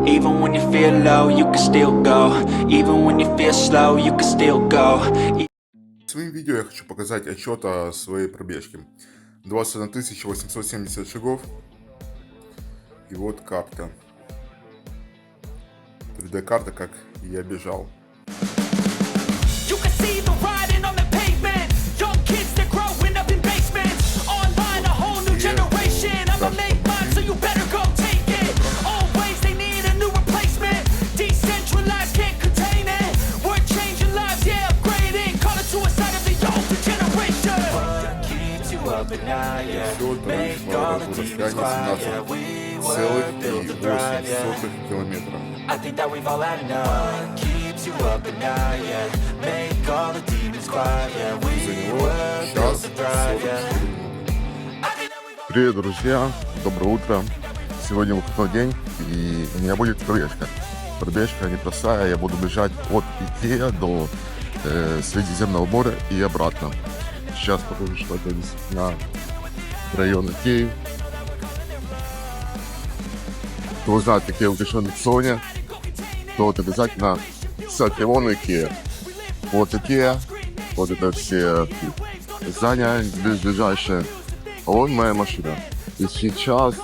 Even when you feel low, you can still go. Even when you feel slow, you can still go. В своем видео я хочу показать отчет о своей пробежке. 21 870 шагов. И вот карта. 3D-карта, как я бежал. Все это вышло в расстоянии 17,8 километров. За него час 40 минут. Привет, друзья! Доброе утро! Сегодня выходной день, и у меня будет пробежка. Пробежка непростая, я буду бежать от Икеа до Средиземного моря и обратно. Сейчас покажу, что это на район Икеи. Кто знает, какие увлеченные в зоне, тот обязательно кстати, вон Икеа. Вот Икеа, вот это все здания ближайшие. А вон моя машина. И сейчас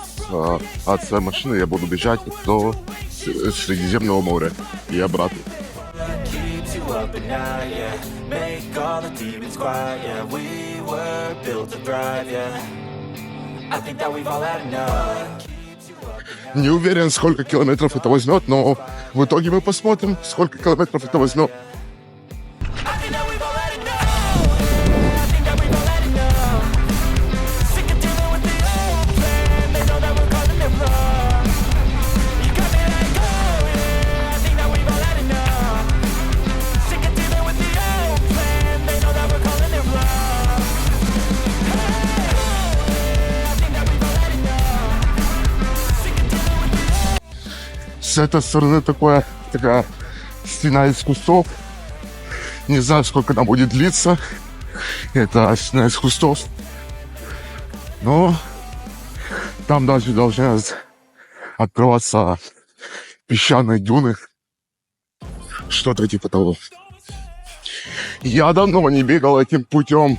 от своей машины я буду бежать до Средиземного моря и обратно. Не уверен, сколько километров это возьмет, но в итоге мы посмотрим, сколько километров это возьмет. С этой стороны такая стена из кустов. Не знаю, сколько она будет длиться. Это стена из кустов. Но там дальше должны открываться песчаные дюны. Что-то типа того. Я давно не бегал этим путем.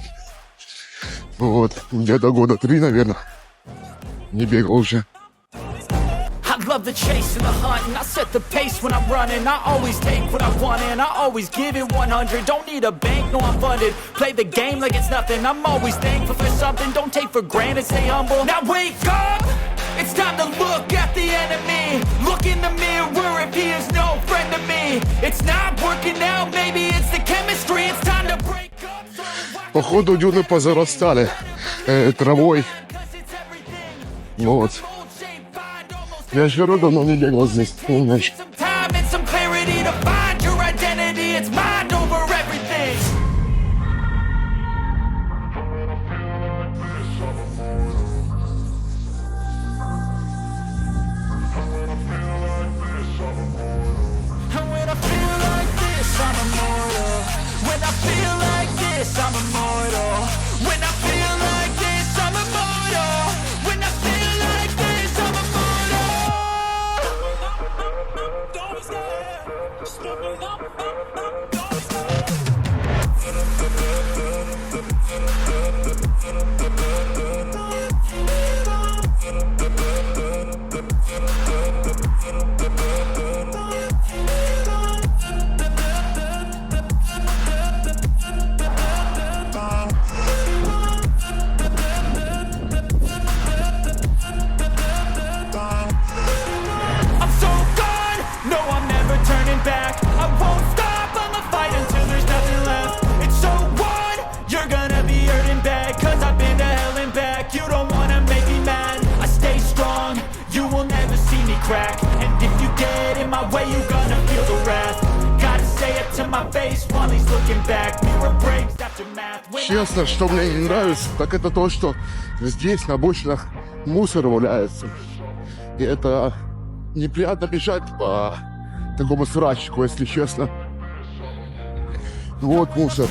Вот, где-то года 3, наверное. Не бегал уже. Love the chase and the hunt, and I set the pace when I'm running. I always take what I want and I always give it 100. Don't need a bank, no I'm funded. Play the game like it's nothing. I'm always thankful for something. Don't take for granted, stay humble. Now wake up, it's time to look at the enemy. Look in the mirror if he is no friend to me. It's not working out, maybe it's the chemistry. It's time to break up. Походу дюны позарастали травой. Вот. Я же давно не бегал здесь. And if you get in my way, you're gonna feel the wrath. Gotta say it to my face while he's looking back. Mirror breaks after math. Честно, что мне не нравится, так это то, что здесь на обочинах мусор валяется. И это неприятно бежать по такому срачику, если честно. Вот мусор.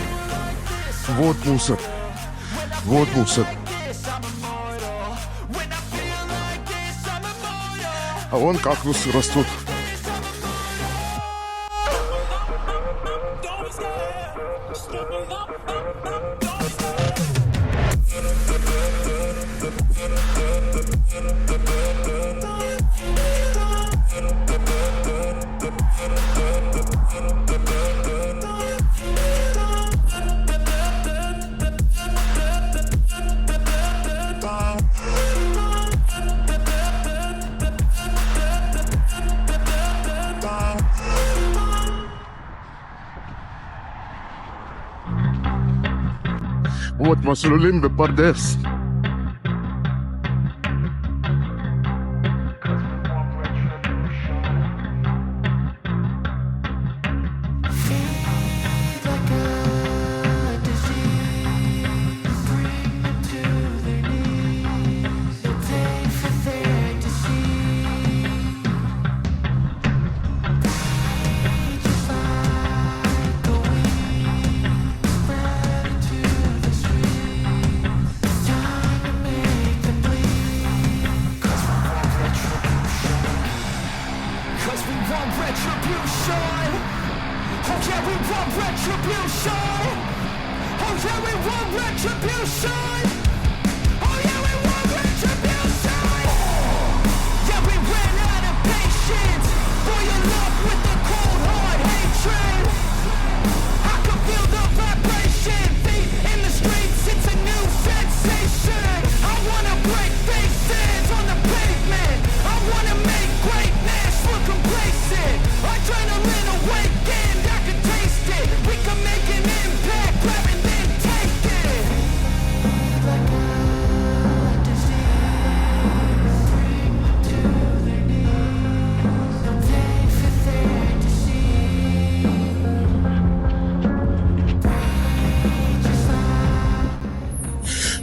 Вот мусор. Вот мусор. А вон кактусы растут. вот Масулим Бепардес.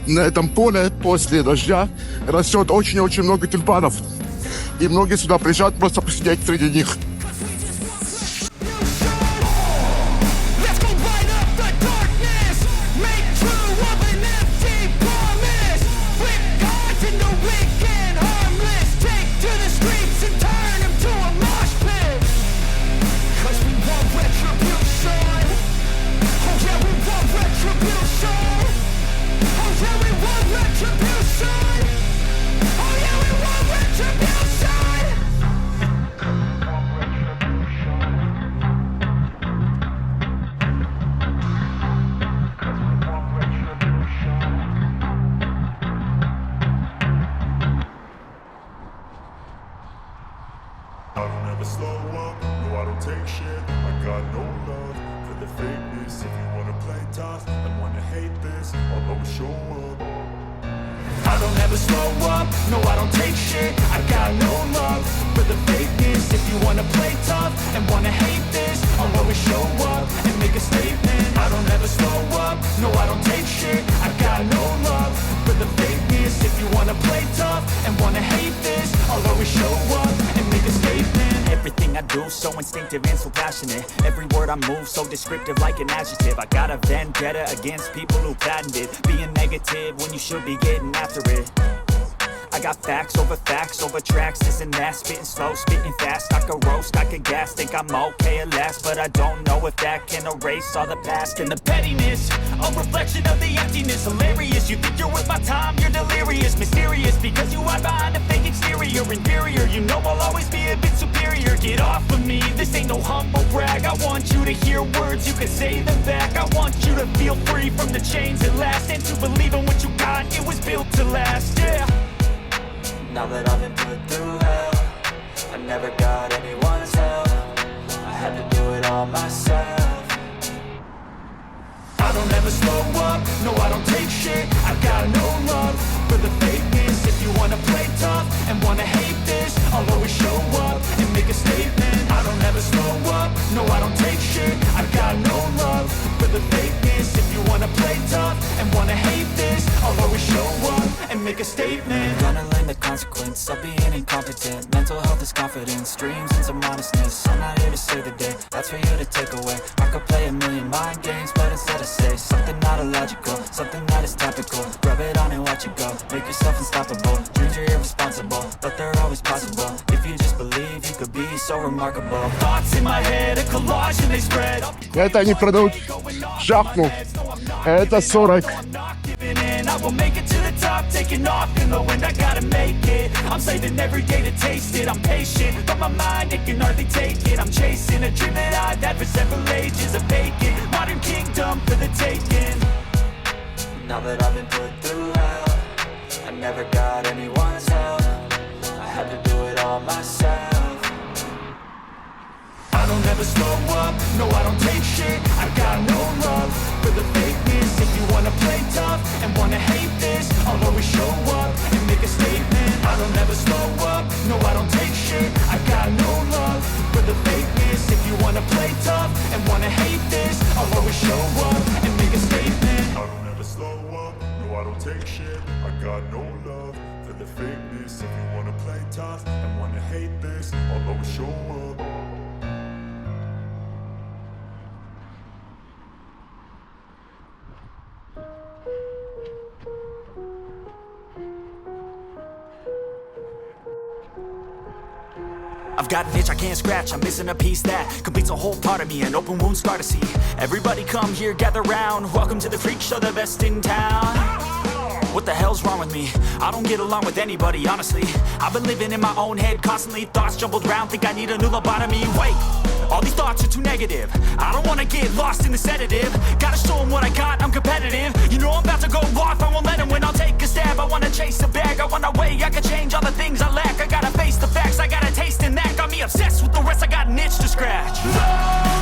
На этом поле после дождя растет очень-очень много тюльпанов. И многие сюда приезжают просто посидеть среди них. So descriptive like an adjective. I got a vendetta against people who patented being negative when you should be getting after it. I got facts over tracks, this and that, spitting slow, spitting fast. I could roast, I could gas, think I'm okay at last, but I don't know if that can erase all the past and the pettiness. A reflection of the emptiness, hilarious. You think you're worth my time, you're delirious, mysterious, because you hide behind a fake exterior, inferior. You know I'll always be a bit superior. Get off of me, this ain't no humble brag. I want you to hear words, you can say them back. I want you to feel free from the chains at last, and to believe in what you got, it was built to last, yeah. Now that I've been put through hell, I never got anyone's help. I had to do it all myself. I don't ever slow up, no I don't take shit. I got no love for the fakeness. If you wanna play tough and wanna hate this, I'll always show up and make a statement. I don't ever slow up, no I don't take shit. I got no love for the fakeness. If you wanna play tough and wanna hate this, I'll always show up and make a statement. I'm gonna learn the consequence of being incompetent. Mental health is confidence, dreams and some honestness. I'm not here to save the day, that's for you to take away. I could play a million mind games, but instead I say something not illogical, something that is topical. Rub it on and watch it go, make yourself unstoppable. Dreams are irresponsible, but they're always possible. If you just believe, you could be so remarkable. Thoughts in my head, a collage and they spread. Это они продают шахту. Это 40. I will make it to the top, taking off in the wind, I gotta make it. I'm saving every day to taste it. I'm patient, but my mind, it can hardly take it. I'm chasing a dream that I've had for several ages. A vacant, modern kingdom for the taking. Now that I've been put through hell, I never got anyone's help. I had to do it all myself. I don't ever slow up, no I don't take shit. I got no love for the fakeness. If you wanna play tough and wanna hate this, I'll always show up and make a statement. I don't ever slow up, no I don't take shit. I got no love for the fakeness. If you wanna play tough and wanna hate this, I'll always show up and make a statement. I don't ever slow up, no I don't take shit. I got no love for the fakeness. If you wanna play tough and wanna hate this, I'll always show up. I've got an itch I can't scratch, I'm missing a piece that completes a whole part of me, an open wound scar to see. Everybody come here, gather round, welcome to the freak show, the best in town. What the hell's wrong with me? I don't get along with anybody, honestly. I've been living in my own head constantly, thoughts jumbled round, think I need a new lobotomy. Wait, all these thoughts are too negative. I don't wanna get lost in the sedative. Gotta show them what I got, I'm competitive. You know I'm about to go off, I won't let them win, I'll take a stab. I wanna chase a bag, I wanna weigh, I can change all the things I lack. I gotta face the facts, I got a taste in that. Got me obsessed with the rest, I got an itch to scratch. No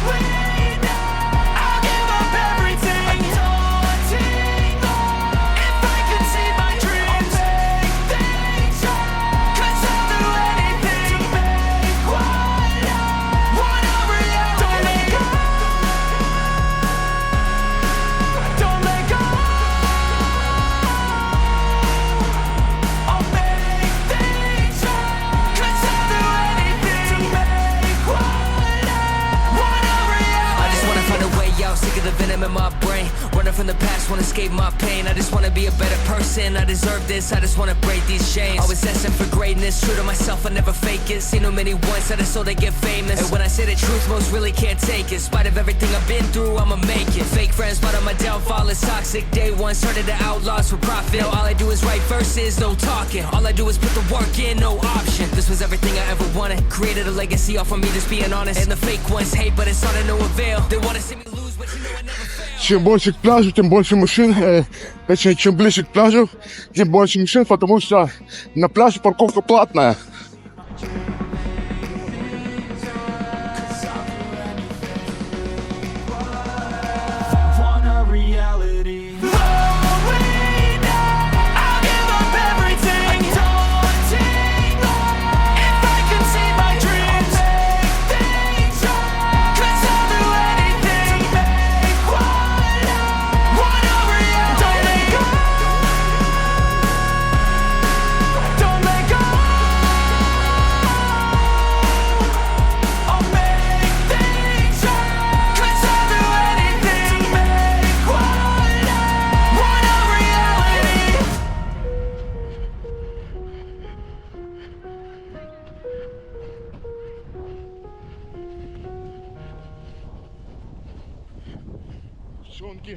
way now, I'll give up everything. Daunting all, if I could see my dreams, I'll make things right. 'Cause I'll do anything to make what I want a reality. Don't let go, don't let go. I'll make things right. 'Cause I'll do anything to make what I want a reality. I just wanna find a way out, sick of the venom in my brain. Running from the past, wanna escape my pain. I just wanna be a better person, I deserve this. I just wanna break these chains. Always asking for greatness, true to myself, I never fake it. Seen too many once, I just so they get famous. And when I say the truth, most really can't take it. In spite of everything I've been through, I'ma make it. Fake friends, but on my downfall is toxic. Day one, started the outlaws for profit. Now all I do is write verses, no talking. All I do is put the work in, no option. This was everything I ever wanted. Created a legacy off of me, just being honest. And the fake ones hate, but it's all to no avail. They wanna see me lose, but you know I never fail. Чем больше к пляжу, тем больше мужчин. Точнее, чем ближе к пляжу, тем больше мужчин, потому что на пляже парковка платная. Want a reality. No way now, I'll give up everything. Daunting all, if I can see my dreams, I'll make things right. 'Cause I'll do anything to make what I want a reality. Don't let go, don't let go. I'll make things right. 'Cause I'll do anything to make what I want a reality. Девчонки.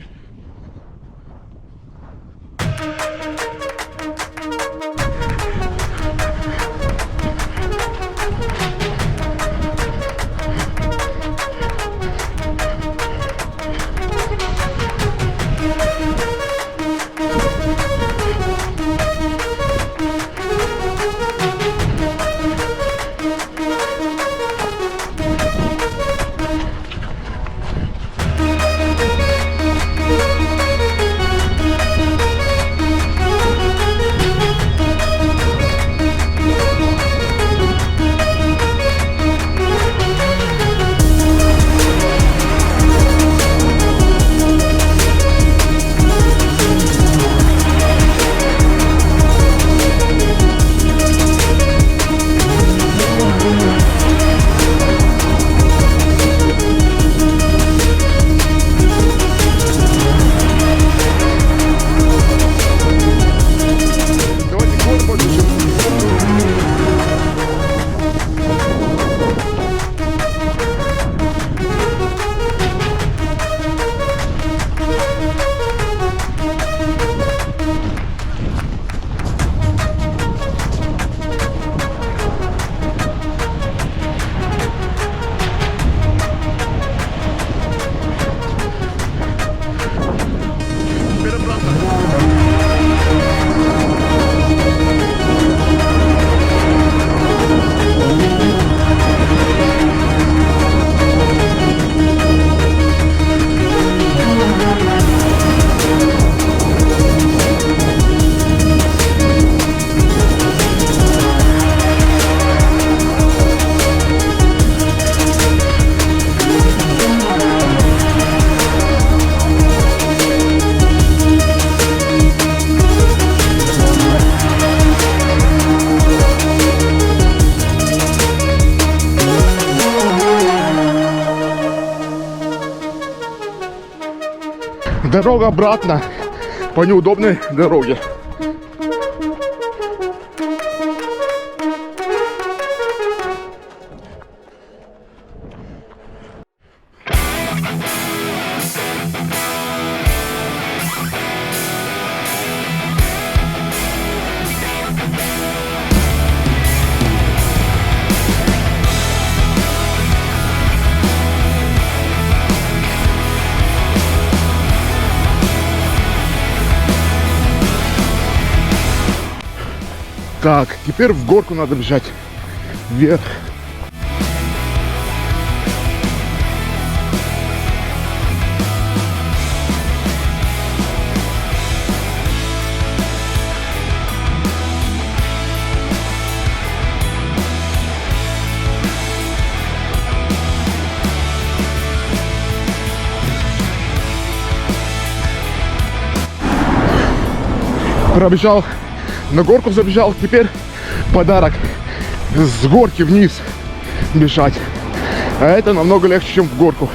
Дорога обратно по неудобной дороге. Так, теперь в горку надо бежать вверх. Пробежал, на горку забежал, теперь подарок с горки вниз бежать. А это намного легче, чем в горку.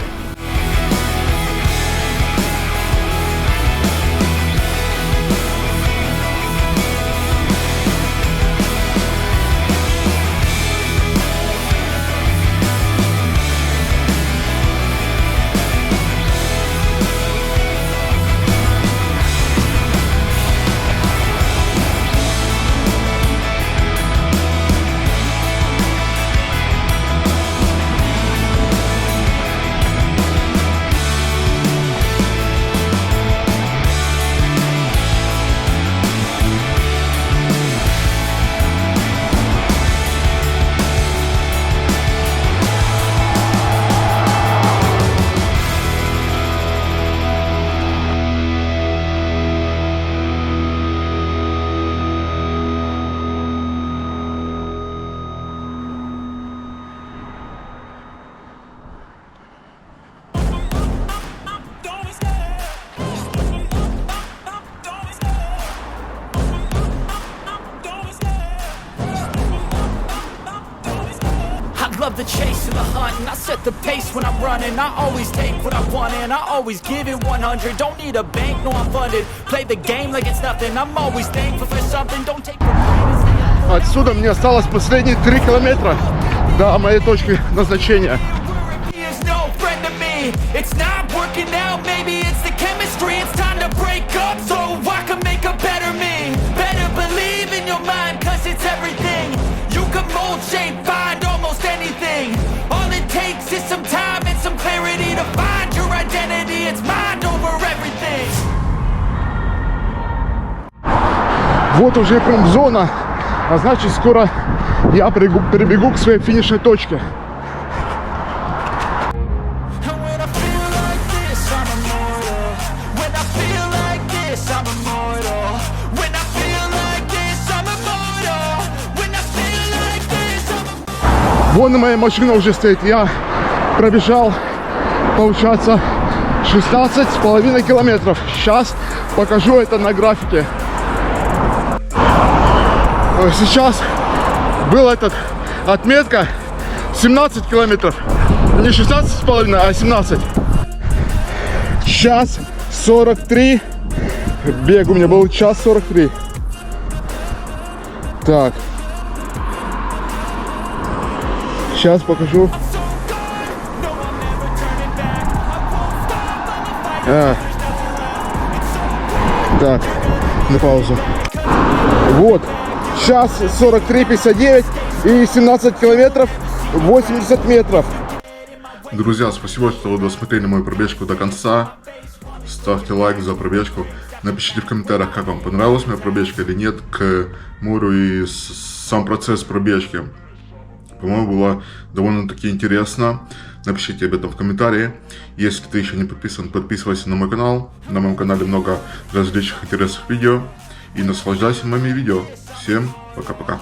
Love the chase and the hunt, and I set the pace when I'm running. I always take what I want and I always give it 100. Don't need a bank, no I'm funded. Play the game like it's nothing. I'm always thankful for something. Don't take for granted. Отсюда мне осталось последние 3 километра до моей точки назначения. It's not working out, maybe it's the chemistry. It's time to break up so I can make a better me. Better believe in your mind, cause it's everything. You can mold, shape, find almost anything. All it takes is some time and some clarity to find your identity. It's mind over everything. Вот уже промзона, а значит скоро я прибегу к своей финишной точке. Вон моя машина уже стоит. Я пробежал, получается, 16,5 километров. Сейчас покажу это на графике. Сейчас была отметка 17 километров. Не 16,5, а 17. Час 43. Бег у меня был час 43. Так. Сейчас покажу. Так, на паузу. Вот. Час 43:59 и 17 километров 80 метров. Друзья, спасибо, что вы досмотрели мою пробежку до конца. Ставьте лайк за пробежку. Напишите в комментариях, как вам понравилась моя пробежка или нет, к морю и сам процесс пробежки. По-моему, было довольно-таки интересно. Напишите об этом в комментарии. Если ты еще не подписан, подписывайся на мой канал. На моем канале много различных интересных видео. И наслаждайся моими видео. Всем пока-пока.